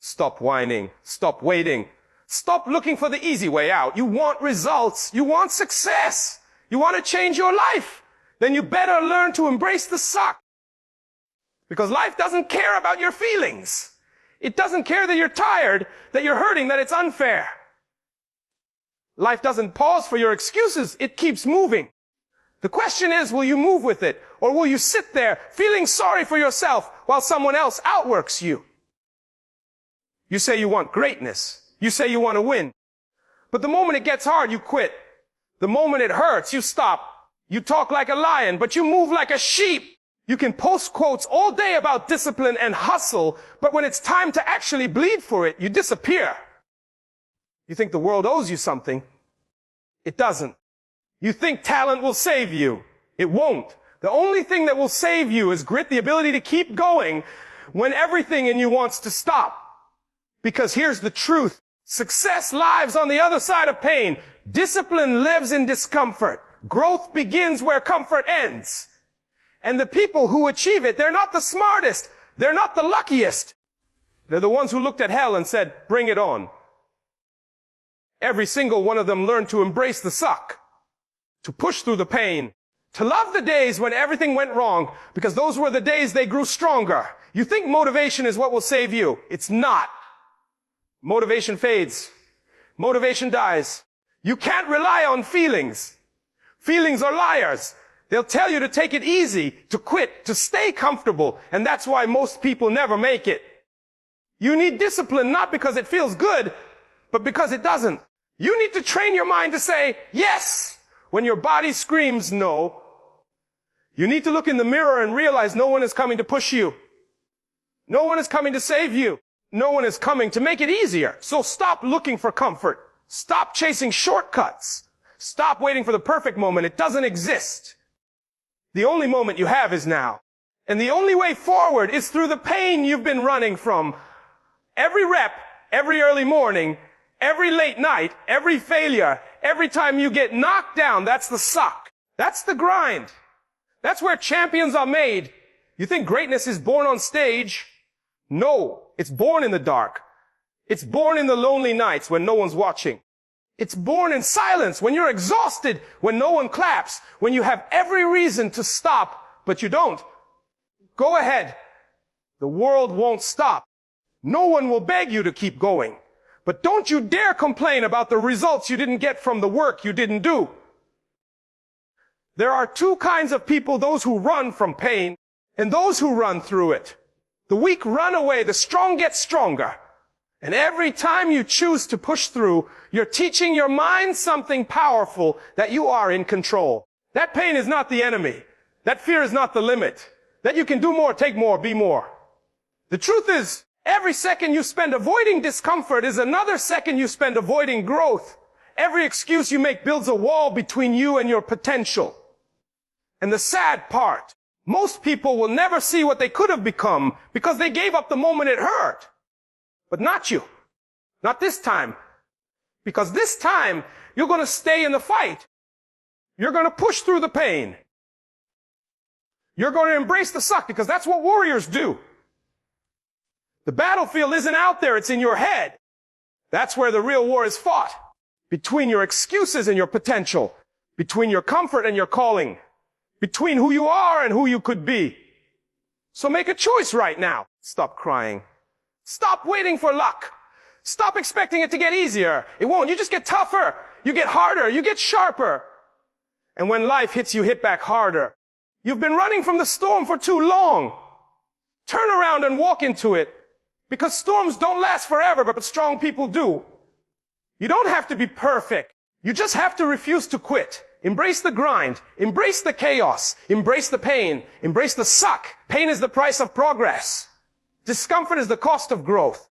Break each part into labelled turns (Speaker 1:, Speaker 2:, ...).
Speaker 1: Stop whining. Stop waiting. Stop looking for the easy way out. You want results. You want success. You want to change your life. Then you better learn to embrace the suck. Because life doesn't care about your feelings. It doesn't care that you're tired, that you're hurting, that it's unfair. Life doesn't pause for your excuses. It keeps moving. The question is, will you move with it? Or will you sit there feeling sorry for yourself while someone else outworks you? You say you want greatness. You say you want to win. But the moment it gets hard, you quit. The moment it hurts, you stop. You talk like a lion, but you move like a sheep. You can post quotes all day about discipline and hustle, but when it's time to actually bleed for it, you disappear. You think the world owes you something. It doesn't. You think talent will save you. It won't. The only thing that will save you is grit, the ability to keep going when everything in you wants to stop. Because here's the truth. Success lives on the other side of pain. Discipline lives in discomfort. Growth begins where comfort ends. And the people who achieve it, they're not the smartest. They're not the luckiest. They're the ones who looked at hell and said, bring it on. Every single one of them learned to embrace the suck, to push through the pain, to love the days when everything went wrong, because those were the days they grew stronger. You think motivation is what will save you. It's not. Motivation fades. Motivation dies. You can't rely on feelings. Feelings are liars. They'll tell you to take it easy, to quit, to stay comfortable, and that's why most people never make it. You need discipline not because it feels good, but because it doesn't. You need to train your mind to say yes when your body screams no. You need to look in the mirror and realize no one is coming to push you. No one is coming to save you. No one is coming to make it easier. So stop looking for comfort. Stop chasing shortcuts. Stop waiting for the perfect moment. It doesn't exist. The only moment you have is now. And the only way forward is through the pain you've been running from. Every rep, every early morning, every late night, every failure, every time you get knocked down, that's the suck. That's the grind. That's where champions are made. You think greatness is born on stage? No, it's born in the dark. It's born in the lonely nights when no one's watching. It's born in silence, when you're exhausted, when no one claps, when you have every reason to stop, but you don't. Go ahead. The world won't stop. No one will beg you to keep going. But don't you dare complain about the results you didn't get from the work you didn't do. There are two kinds of people, those who run from pain and those who run through it. The weak run away, the strong get stronger. And every time you choose to push through, you're teaching your mind something powerful, that you are in control. That pain is not the enemy. That fear is not the limit. That you can do more, take more, be more. The truth is, every second you spend avoiding discomfort is another second you spend avoiding growth. Every excuse you make builds a wall between you and your potential. And the sad part, most people will never see what they could have become because they gave up the moment it hurt. But not you. Not this time. Because this time, you're going to stay in the fight. You're going to push through the pain. You're going to embrace the suck, because that's what warriors do. The battlefield isn't out there, it's in your head. That's where the real war is fought. Between your excuses and your potential. Between your comfort and your calling. Between who you are and who you could be. So make a choice right now. Stop crying. Stop waiting for luck. Stop expecting it to get easier. It won't. You just get tougher. You get harder. You get sharper. And when life hits you, hit back harder. You've been running from the storm for too long. Turn around and walk into it. Because storms don't last forever, but strong people do. You don't have to be perfect. You just have to refuse to quit. Embrace the grind. Embrace the chaos. Embrace the pain. Embrace the suck. Pain is the price of progress. Discomfort is the cost of growth.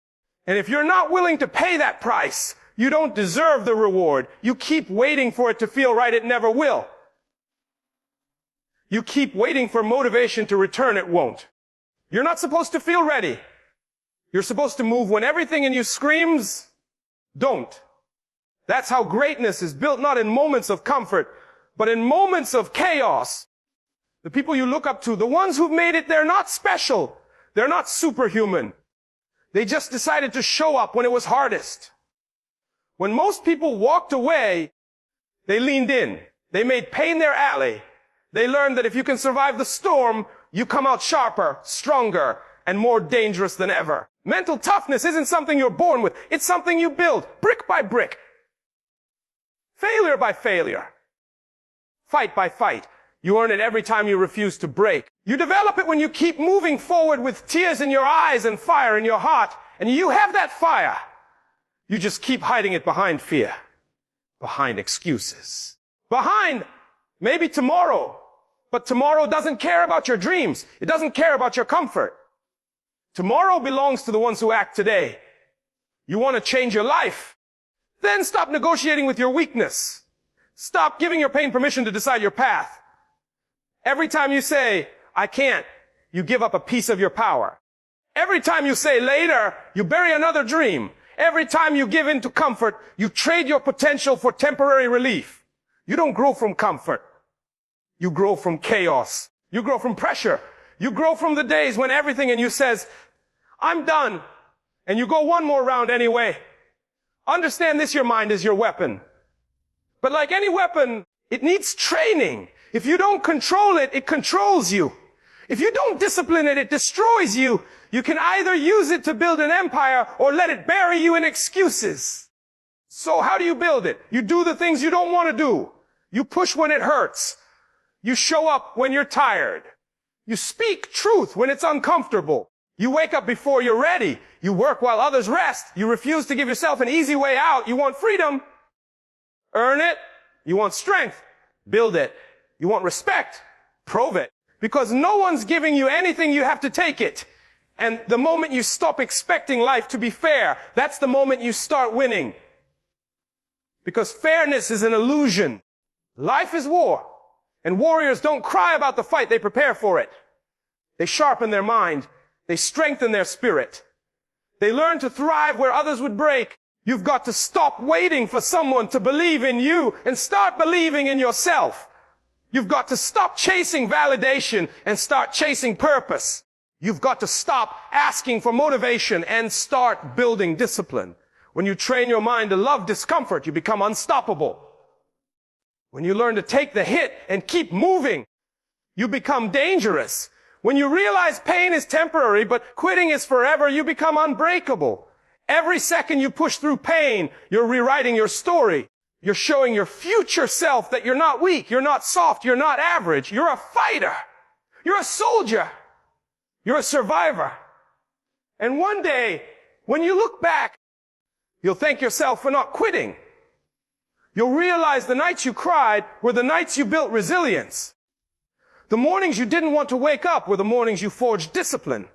Speaker 1: And if you're not willing to pay that price, you don't deserve the reward. You keep waiting for it to feel right. It never will. You keep waiting for motivation to return. It won't. You're not supposed to feel ready. You're supposed to move when everything in you screams, don't. That's how greatness is built, not in moments of comfort, but in moments of chaos. The people you look up to, the ones who've made it, they're not special. They're not superhuman. They just decided to show up when it was hardest. When most people walked away, they leaned in. They made pain their ally. They learned that if you can survive the storm, you come out sharper, stronger, and more dangerous than ever. Mental toughness isn't something you're born with. It's something you build, brick by brick. Failure by failure. Fight by fight. You earn it every time you refuse to break. You develop it when you keep moving forward with tears in your eyes and fire in your heart. And you have that fire. You just keep hiding it behind fear, behind excuses, behind maybe tomorrow. But tomorrow doesn't care about your dreams. It doesn't care about your comfort. Tomorrow belongs to the ones who act today. You want to change your life? Then stop negotiating with your weakness. Stop giving your pain permission to decide your path. Every time you say, I can't, you give up a piece of your power. Every time you say later, you bury another dream. Every time you give in to comfort, you trade your potential for temporary relief. You don't grow from comfort. You grow from chaos. You grow from pressure. You grow from the days when everything in you says, I'm done. And you go one more round anyway. Understand this, your mind is your weapon. But like any weapon, it needs training. If you don't control it, it controls you. If you don't discipline it, it destroys you. You can either use it to build an empire or let it bury you in excuses. So how do you build it? You do the things you don't want to do. You push when it hurts. You show up when you're tired. You speak truth when it's uncomfortable. You wake up before you're ready. You work while others rest. You refuse to give yourself an easy way out. You want freedom. Earn it. You want strength. Build it. You want respect. Prove it. Because no one's giving you anything, you have to take it. And the moment you stop expecting life to be fair, that's the moment you start winning. Because fairness is an illusion. Life is war. And warriors don't cry about the fight, they prepare for it. They sharpen their mind. They strengthen their spirit. They learn to thrive where others would break. You've got to stop waiting for someone to believe in you and start believing in yourself. You've got to stop chasing validation and start chasing purpose. You've got to stop asking for motivation and start building discipline. When you train your mind to love discomfort, you become unstoppable. When you learn to take the hit and keep moving, you become dangerous. When you realize pain is temporary, but quitting is forever, you become unbreakable. Every second you push through pain, you're rewriting your story. You're showing your future self that you're not weak, you're not soft, you're not average. You're a fighter. You're a soldier. You're a survivor. And one day, when you look back, you'll thank yourself for not quitting. You'll realize the nights you cried were the nights you built resilience. The mornings you didn't want to wake up were the mornings you forged discipline.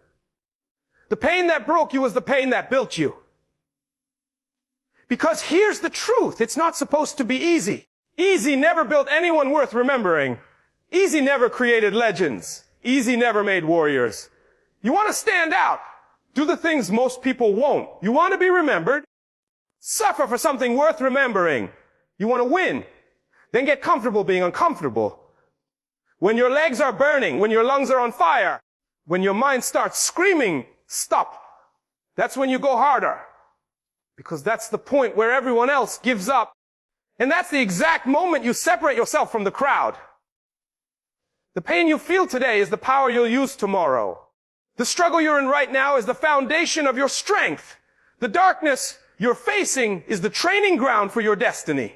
Speaker 1: The pain that broke you was the pain that built you. Because here's the truth. It's not supposed to be easy. Easy never built anyone worth remembering. Easy never created legends. Easy never made warriors. You want to stand out. Do the things most people won't. You want to be remembered. Suffer for something worth remembering. You want to win. Then get comfortable being uncomfortable. When your legs are burning, when your lungs are on fire, when your mind starts screaming, stop. That's when you go harder. Because that's the point where everyone else gives up. And that's the exact moment you separate yourself from the crowd. The pain you feel today is the power you'll use tomorrow. The struggle you're in right now is the foundation of your strength. The darkness you're facing is the training ground for your destiny.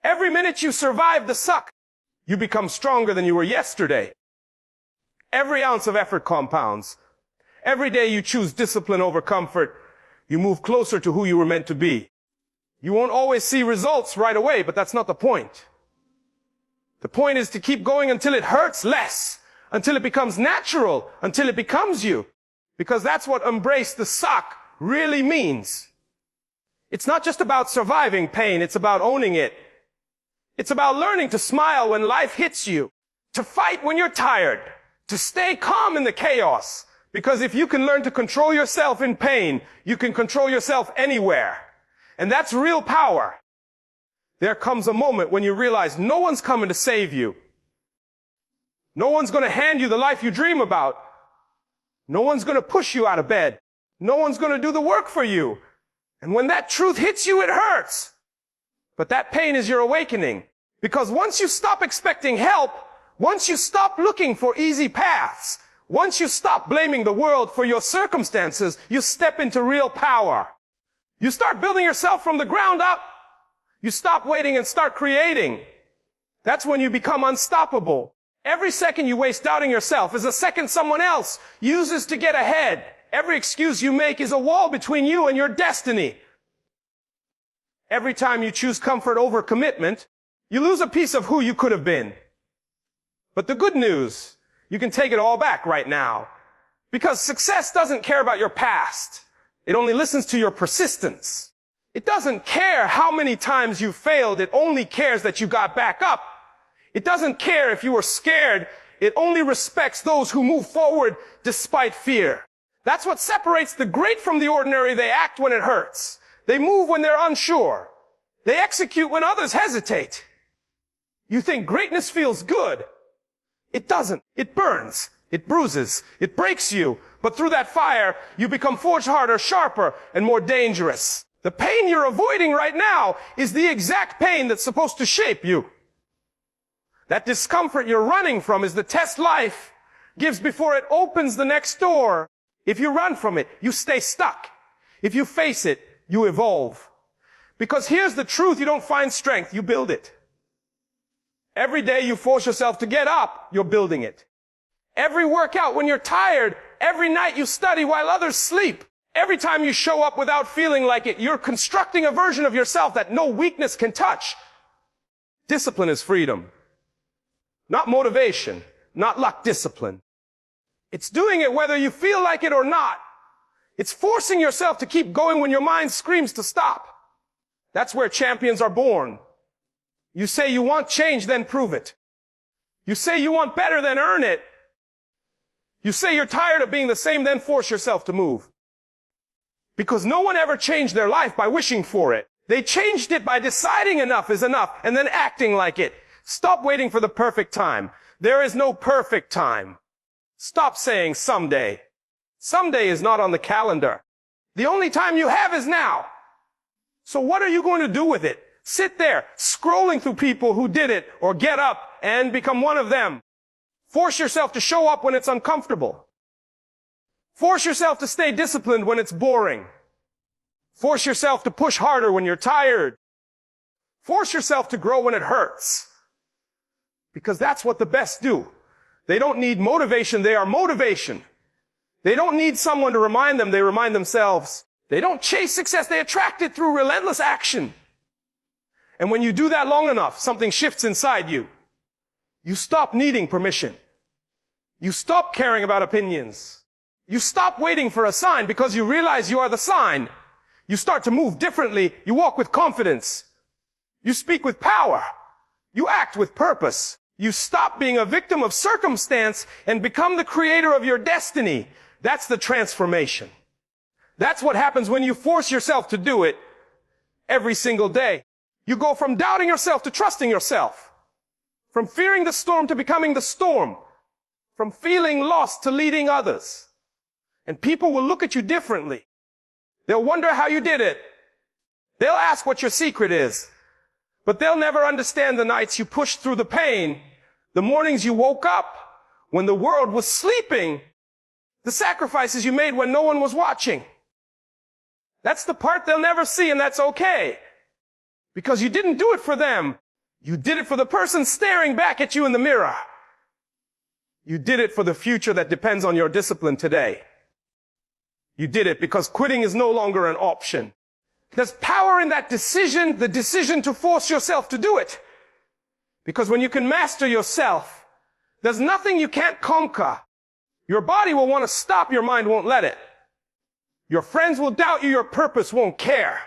Speaker 1: Every minute you survive the suck, you become stronger than you were yesterday. Every ounce of effort compounds. Every day you choose discipline over comfort, you move closer to who you were meant to be. You won't always see results right away, but that's not the point. The point is to keep going until it hurts less, until it becomes natural, until it becomes you. Because that's what embrace the suck really means. It's not just about surviving pain, it's about owning it. It's about learning to smile when life hits you, to fight when you're tired, to stay calm in the chaos. Because if you can learn to control yourself in pain, you can control yourself anywhere. And that's real power. There comes a moment when you realize no one's coming to save you. No one's going to hand you the life you dream about. No one's going to push you out of bed. No one's going to do the work for you. And when that truth hits you, it hurts. But that pain is your awakening. Because once you stop expecting help, once you stop looking for easy paths, once you stop blaming the world for your circumstances, you step into real power. You start building yourself from the ground up. You stop waiting and start creating. That's when you become unstoppable. Every second you waste doubting yourself is a second someone else uses to get ahead. Every excuse you make is a wall between you and your destiny. Every time you choose comfort over commitment, you lose a piece of who you could have been. But the good news, you can take it all back right now. Because success doesn't care about your past. It only listens to your persistence. It doesn't care how many times you failed. It only cares that you got back up. It doesn't care if you were scared. It only respects those who move forward despite fear. That's what separates the great from the ordinary. They act when it hurts. They move when they're unsure. They execute when others hesitate. You think greatness feels good. It doesn't. It burns. It bruises. It breaks you. But through that fire, you become forged harder, sharper, and more dangerous. The pain you're avoiding right now is the exact pain that's supposed to shape you. That discomfort you're running from is the test life gives before it opens the next door. If you run from it, you stay stuck. If you face it, you evolve. Because here's the truth, you don't find strength, you build it. Every day you force yourself to get up, you're building it. Every workout when you're tired, every night you study while others sleep. Every time you show up without feeling like it, you're constructing a version of yourself that no weakness can touch. Discipline is freedom. Not motivation, not luck, discipline. It's doing it whether you feel like it or not. It's forcing yourself to keep going when your mind screams to stop. That's where champions are born. You say you want change, then prove it. You say you want better, then earn it. You say you're tired of being the same, then force yourself to move. Because no one ever changed their life by wishing for it. They changed it by deciding enough is enough and then acting like it. Stop waiting for the perfect time. There is no perfect time. Stop saying someday. Someday is not on the calendar. The only time you have is now. So what are you going to do with it? Sit there, scrolling through people who did it, or get up and become one of them. Force yourself to show up when it's uncomfortable. Force yourself to stay disciplined when it's boring. Force yourself to push harder when you're tired. Force yourself to grow when it hurts. Because that's what the best do. They don't need motivation, they are motivation. They don't need someone to remind them, they remind themselves. They don't chase success, they attract it through relentless action. And when you do that long enough, something shifts inside you. You stop needing permission. You stop caring about opinions. You stop waiting for a sign because you realize you are the sign. You start to move differently. You walk with confidence. You speak with power. You act with purpose. You stop being a victim of circumstance and become the creator of your destiny. That's the transformation. That's what happens when you force yourself to do it every single day. You go from doubting yourself to trusting yourself. From fearing the storm to becoming the storm. From feeling lost to leading others. And people will look at you differently. They'll wonder how you did it. They'll ask what your secret is. But they'll never understand the nights you pushed through the pain, the mornings you woke up when the world was sleeping, the sacrifices you made when no one was watching. That's the part they'll never see, and that's okay. Because you didn't do it for them. You did it for the person staring back at you in the mirror. You did it for the future that depends on your discipline today. You did it because quitting is no longer an option. There's power in that decision, the decision to force yourself to do it. Because when you can master yourself, there's nothing you can't conquer. Your body will want to stop, your mind won't let it. Your friends will doubt you, your purpose won't care.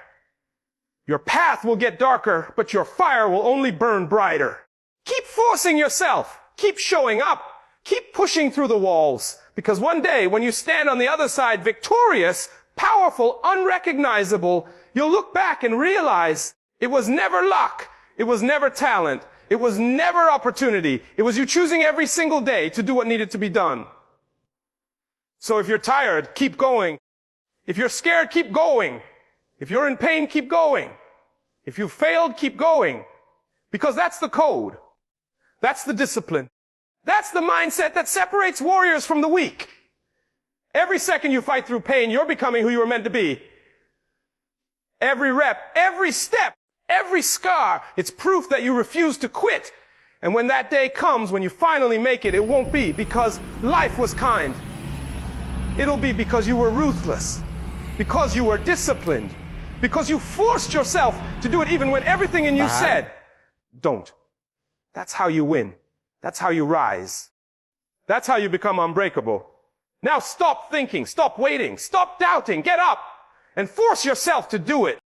Speaker 1: Your path will get darker, but your fire will only burn brighter. Keep forcing yourself. Keep showing up. Keep pushing through the walls. Because one day, when you stand on the other side victorious, powerful, unrecognizable, you'll look back and realize it was never luck. It was never talent. It was never opportunity. It was you choosing every single day to do what needed to be done. So if you're tired, keep going. If you're scared, keep going. If you're in pain, keep going. If you failed, keep going. Because that's the code. That's the discipline. That's the mindset that separates warriors from the weak. Every second you fight through pain, you're becoming who you were meant to be. Every rep, every step, every scar, it's proof that you refuse to quit. And when that day comes, when you finally make it, it won't be because life was kind. It'll be because you were ruthless, because you were disciplined, because you forced yourself to do it even when everything in you said, don't. That's how you win. That's how you rise. That's how you become unbreakable. Now stop thinking, stop waiting, stop doubting, get up and force yourself to do it.